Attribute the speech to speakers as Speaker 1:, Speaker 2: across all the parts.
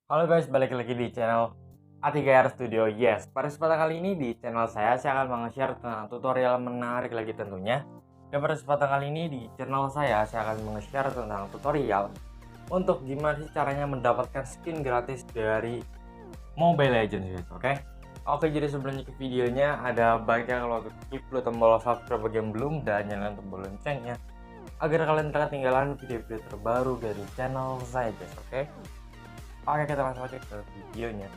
Speaker 1: Halo guys, balik lagi di channel A3R Studio. Yes, pada kesempatan kali ini di channel saya akan meng-share tentang tutorial menarik lagi tentunya. Dan pada kesempatan kali ini di channel saya akan meng-share tentang tutorial untuk gimana sih caranya mendapatkan skin gratis dari Mobile Legends guys, oke? Oke, jadi sebelumnya ke videonya ada baiknya kalau klik dulu tombol subscribe bagi yang belum dan nyalain tombol loncengnya agar kalian tidak ketinggalan video-video terbaru dari channel saya guys, oke? Oke, kita langsung aja ke videonya.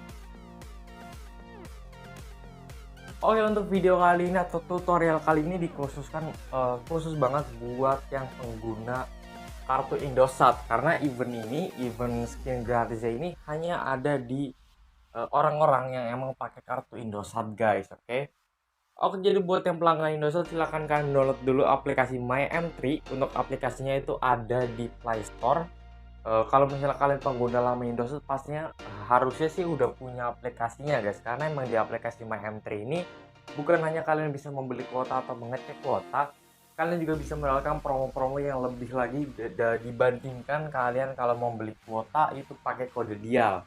Speaker 1: Oke, untuk video kali ini atau tutorial kali ini dikhususkan khusus banget buat yang pengguna kartu Indosat, karena event skin gratisnya ini hanya ada di orang-orang yang emang pakai kartu Indosat guys, oke? Oke, jadi buat yang pelanggan Indosat silahkan kalian download dulu aplikasi My M3. Untuk aplikasinya itu ada di Play Store. Kalau misalnya kalian pengguna lama Indosat pastinya harusnya sih udah punya aplikasinya guys, karena emang di aplikasi My M3 ini bukan hanya kalian bisa membeli kuota atau mengecek kuota, kalian juga bisa mendapatkan promo-promo yang lebih lagi dibandingkan kalian kalau mau beli kuota itu pakai kode dial.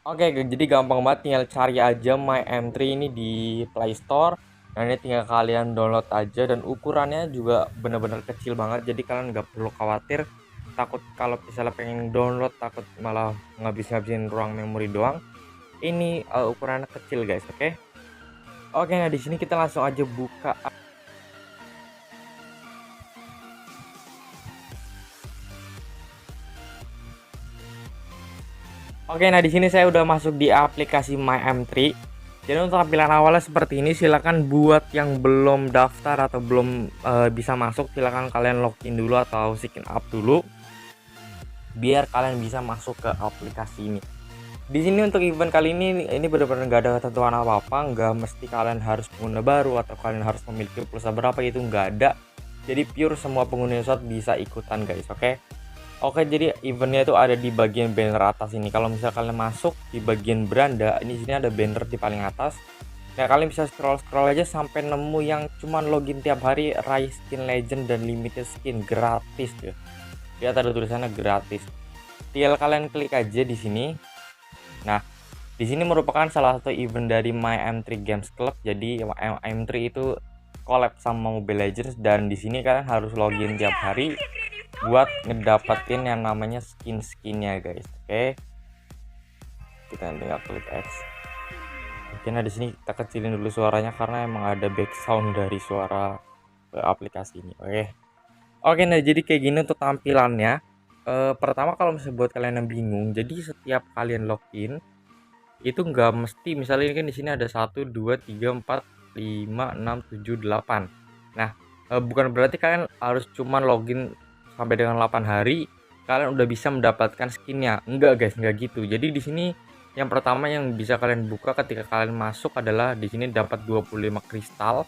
Speaker 1: Oke, jadi gampang banget, tinggal cari aja My M3 ini di Play Store. Nah, ini tinggal kalian download aja dan ukurannya juga benar-benar kecil banget. Jadi kalian nggak perlu khawatir takut kalau misalnya pengen download takut malah ngabisin ruang memori doang. Ini ukurannya kecil guys, oke? Oke, nah di sini kita langsung aja buka. Oke, nah di sini saya udah masuk di aplikasi My M3. Jadi untuk tampilan awalnya seperti ini, silakan buat yang belum daftar atau belum bisa masuk, silakan kalian login dulu atau sign up dulu biar kalian bisa masuk ke aplikasi ini. Di sini untuk event kali ini benar-benar nggak ada ketentuan apa-apa, nggak mesti kalian harus pengguna baru atau kalian harus memiliki pulsa berapa, itu nggak ada. Jadi pure semua pengguna slot bisa ikutan guys, oke? Oke, jadi eventnya itu ada di bagian banner atas ini. Kalau misalnya kalian masuk di bagian beranda, ini sini ada banner di paling atas. Nah, kalian bisa scroll aja sampai nemu yang cuman login tiap hari, raih skin legend dan limited skin gratis ya. Lihat ada tulisannya gratis. Tinggal kalian klik aja di sini. Nah, di sini merupakan salah satu event dari My M3 Games Club. Jadi M3 itu collab sama Mobile Legends dan di sini kalian harus login tiap hari buat ngedapetin yang namanya skin-skinnya guys. Oke, kita tinggal klik X. Oke, nah di sini kita kecilin dulu suaranya karena emang ada background dari suara aplikasi ini. Oke, nah jadi kayak gini untuk tampilannya. Pertama kalau misalnya buat kalian yang bingung, jadi setiap kalian login itu nggak mesti, misalnya ini kan di sini ada 1 2 3 4 5 6 7 8. Nah, bukan berarti kalian harus cuman login sampai dengan 8 hari kalian udah bisa mendapatkan skinnya. Enggak guys, enggak gitu. Jadi di sini yang pertama yang bisa kalian buka ketika kalian masuk adalah di sini dapat 25 kristal.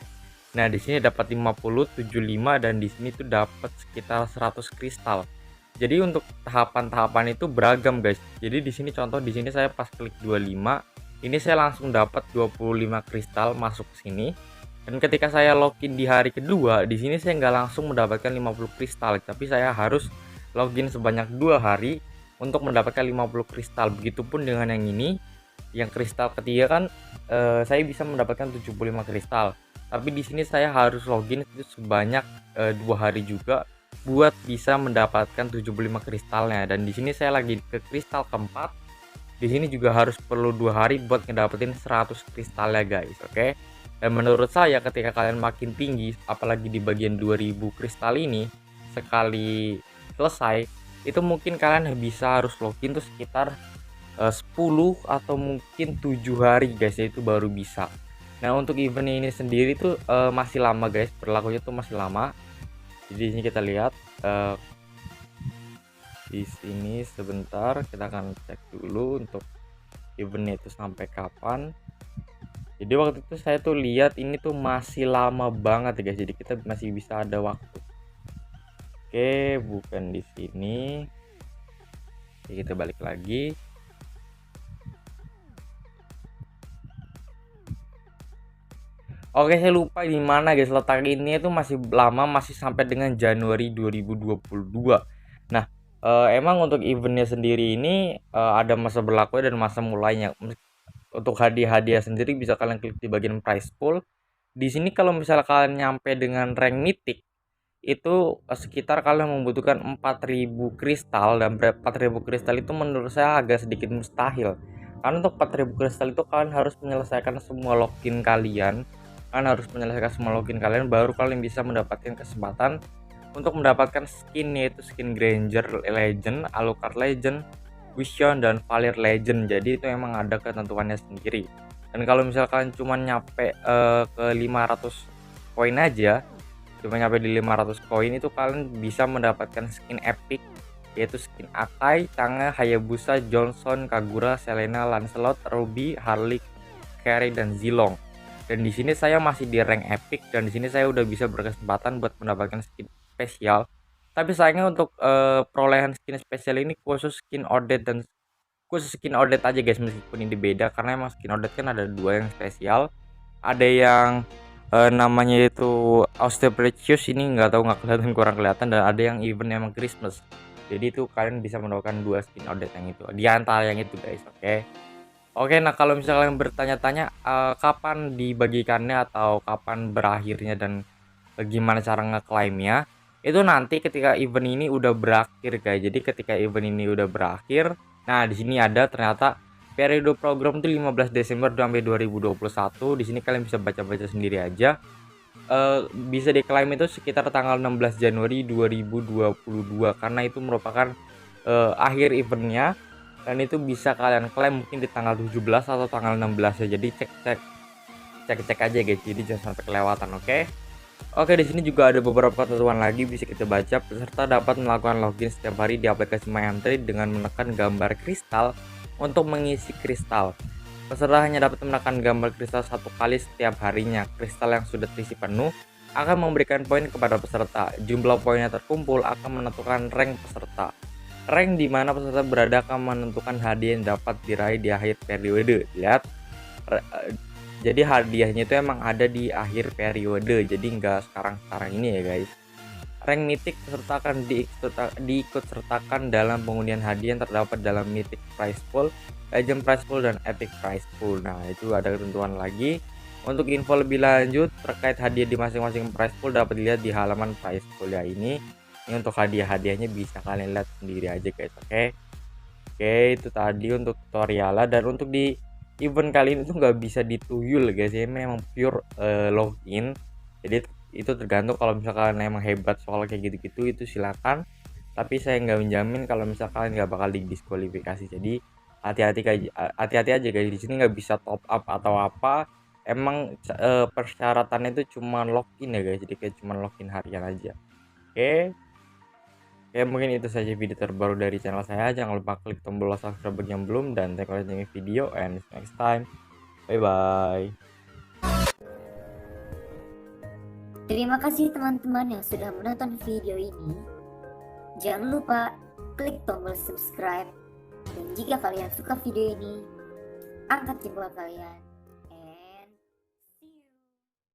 Speaker 1: Nah, di sini dapat 50, 75 dan di sini tuh dapat sekitar 100 kristal. Jadi untuk tahapan-tahapan itu beragam guys. Jadi di sini contoh, di sini saya pas klik 25, ini saya langsung dapat 25 kristal masuk ke sini. Dan ketika saya login di hari kedua, di sini saya nggak langsung mendapatkan 50 kristal, tapi saya harus login sebanyak 2 hari untuk mendapatkan 50 kristal. Begitupun dengan yang ini, yang kristal ketiga kan saya bisa mendapatkan 75 kristal. Tapi di sini saya harus login itu sebanyak 2 hari juga buat bisa mendapatkan 75 kristalnya. Dan di sini saya lagi ke kristal keempat. Di sini juga harus perlu 2 hari buat ngedapetin 100 kristalnya guys, oke? Dan menurut saya ketika kalian makin tinggi, apalagi di bagian 2000 kristal ini, sekali selesai, itu mungkin kalian bisa harus login tuh sekitar 10 atau mungkin 7 hari guys ya, itu baru bisa. Nah, untuk event ini sendiri tuh masih lama guys, berlakunya tuh masih lama. Jadi ini kita lihat di sini sebentar, kita akan cek dulu untuk eventnya itu sampai kapan. Jadi waktu itu saya tuh lihat ini tuh masih lama banget ya guys. Jadi kita masih bisa ada waktu. Oke, bukan di sini. Oke, kita balik lagi. Oke, saya lupa di mana guys letak ini, itu masih lama, masih sampai dengan Januari 2022. Nah, Emang untuk eventnya sendiri ini ada masa berlaku dan masa mulainya. Untuk hadiah-hadiah sendiri bisa kalian klik di bagian prize pool. Di sini kalau misalnya kalian nyampe dengan rank mythic itu sekitar kalian membutuhkan 4.000 kristal, dan 4.000 kristal itu menurut saya agak sedikit mustahil. Karena untuk 4.000 kristal itu kalian harus menyelesaikan semua login kalian. Kalian harus menyelesaikan semua login kalian baru kalian bisa mendapatkan kesempatan untuk mendapatkan skin, yaitu skin Granger Legend, Alucard Legend, Vision, dan Valir Legend. Jadi itu emang ada ketentuannya sendiri. Dan kalau misalkan cuma nyampe ke 500 koin aja, cuma nyampe di 500 koin itu kalian bisa mendapatkan skin epic, yaitu skin Akai, Chang'e, Hayabusa, Johnson, Kagura, Selena, Lancelot, Ruby, Harley, Carey, dan Zilong. Dan di sini saya masih di rank epic, dan di sini saya udah bisa berkesempatan buat mendapatkan skin spesial. Tapi sayangnya untuk perolehan skin spesial ini khusus skin Odet, dan khusus skin Odet aja guys, meskipun ini beda karena emang skin Odet kan ada dua yang spesial. Ada yang namanya itu Austerprecious, ini nggak tahu, nggak kelihatan, kurang kelihatan, dan ada yang event emang Christmas. Jadi itu kalian bisa mendapatkan dua skin Odet yang itu di antara yang itu guys. Oke, nah kalau misalnya kalian bertanya-tanya kapan dibagikannya atau kapan berakhirnya dan gimana cara ngeklaimnya, itu nanti ketika event ini udah berakhir guys. Jadi ketika event ini udah berakhir, nah di sini ada ternyata periode program tuh 15 Desember sampai 2021. Di sini kalian bisa baca-baca sendiri aja. Bisa diklaim itu sekitar tanggal 16 Januari 2022 karena itu merupakan akhir eventnya, dan itu bisa kalian klaim mungkin di tanggal 17 atau tanggal 16 ya. Jadi cek aja guys, jadi jangan sampai kelewatan. Oke, di sini juga ada beberapa ketentuan lagi bisa kita baca. Peserta dapat melakukan login setiap hari di aplikasi MyM3 dengan menekan gambar kristal untuk mengisi kristal. Peserta hanya dapat menekan gambar kristal satu kali setiap harinya. Kristal yang sudah terisi penuh akan memberikan poin kepada peserta. Jumlah poin yang terkumpul akan menentukan rank peserta. Rank di mana peserta berada akan menentukan hadiah yang dapat diraih di akhir periode. Lihat, jadi hadiahnya itu emang ada di akhir periode, jadi nggak sekarang ini ya guys. Rank mythic peserta akan diikut sertakan dalam pengundian hadiah yang terdapat dalam mythic prize pool, legend prize pool, dan epic prize pool. Nah itu ada ketentuan lagi. Untuk info lebih lanjut terkait hadiah di masing-masing prize pool dapat dilihat di halaman prize pool ya ini. Ini untuk hadiah-hadiahnya bisa kalian lihat sendiri aja guys. Oke, itu tadi untuk tutorialnya. Dan untuk di event kali ini tuh nggak bisa dituyul guys ya, memang pure login. Jadi itu tergantung, kalau misalkan emang hebat soal kayak gitu-gitu itu silakan, tapi saya nggak menjamin kalau misalkan nggak bakal didiskualifikasi. Jadi hati-hati aja guys, di sini nggak bisa top up atau apa. Emang persyaratannya itu cuma login ya guys, jadi kayak cuma login harian aja. Oke, mungkin itu saja video terbaru dari channel saya. Jangan lupa klik tombol subscribe bagi yang belum, dan thank you for watching video, and next time. Bye bye.
Speaker 2: Terima kasih teman-teman yang sudah menonton video ini. Jangan lupa klik tombol subscribe. Dan jika kalian suka video ini, angkat jempol kalian.